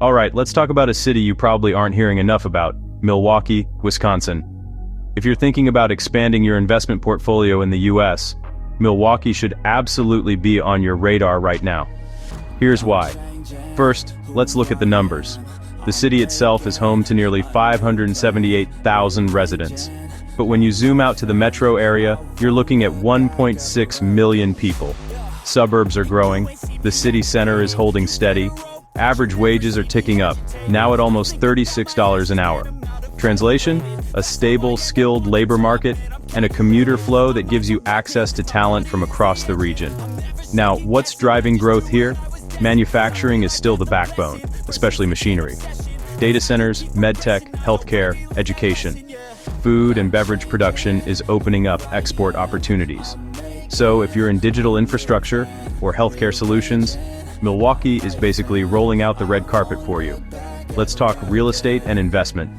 All right, let's talk about a city you probably aren't hearing enough about, Milwaukee, Wisconsin. If you're thinking about expanding your investment portfolio in the US, Milwaukee should absolutely be on your radar right now. Here's why. First, let's look at the numbers. The city itself is home to nearly 578,000 residents. But when you zoom out to the metro area, you're looking at 1.6 million people. Suburbs are growing, the city center is holding steady, average wages are ticking up, now at almost $36 an hour. Translation? A stable, skilled labor market, and a commuter flow that gives you access to talent from across the region. Now, what's driving growth here? Manufacturing is still the backbone, especially machinery. Data centers, medtech, healthcare, education. Food and beverage production is opening up export opportunities. So if you're in digital infrastructure or healthcare solutions, Milwaukee is basically rolling out the red carpet for you. Let's talk real estate and investment.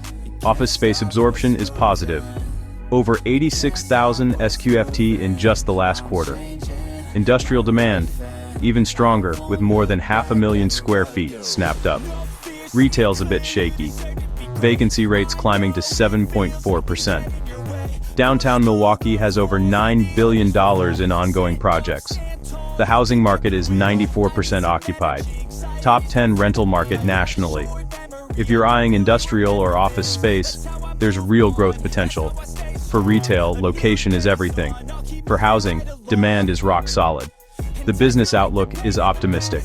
Office space absorption is positive. Over 86,000 SQFT in just the last quarter. Industrial demand, even stronger, with more than 500,000 square feet snapped up. Retail's a bit shaky. Vacancy rates climbing to 7.4%. Downtown Milwaukee has over $9 billion in ongoing projects. The housing market is 94% occupied. Top 10 rental market nationally. If you're eyeing industrial or office space, there's real growth potential. For retail, location is everything. For housing, demand is rock solid. The business outlook is optimistic.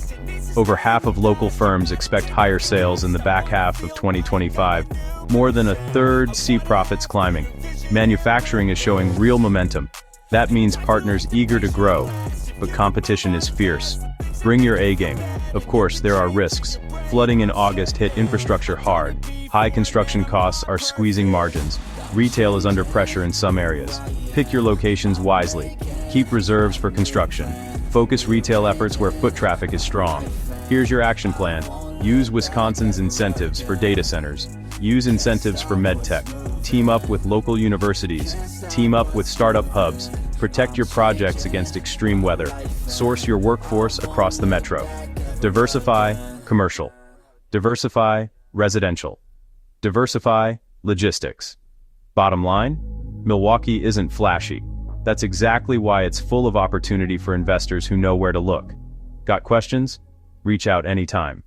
Over half of local firms expect higher sales in the back half of 2025. More than a third see profits climbing. Manufacturing is showing real momentum. That means partners eager to grow, but competition is fierce. Bring your A game. Of course, there are risks. Flooding in August hit infrastructure hard. High construction costs are squeezing margins. Retail is under pressure in some areas. Pick your locations wisely. Keep reserves for construction. Focus retail efforts where foot traffic is strong. Here's your action plan. Use Wisconsin's incentives for data centers. Use incentives for medtech. Team up with local universities. Team up with startup hubs. Protect your projects against extreme weather. Source your workforce across the metro. Diversify, commercial. Diversify, residential. Diversify, logistics. Bottom line, Milwaukee isn't flashy. That's exactly why it's full of opportunity for investors who know where to look. Got questions? Reach out anytime.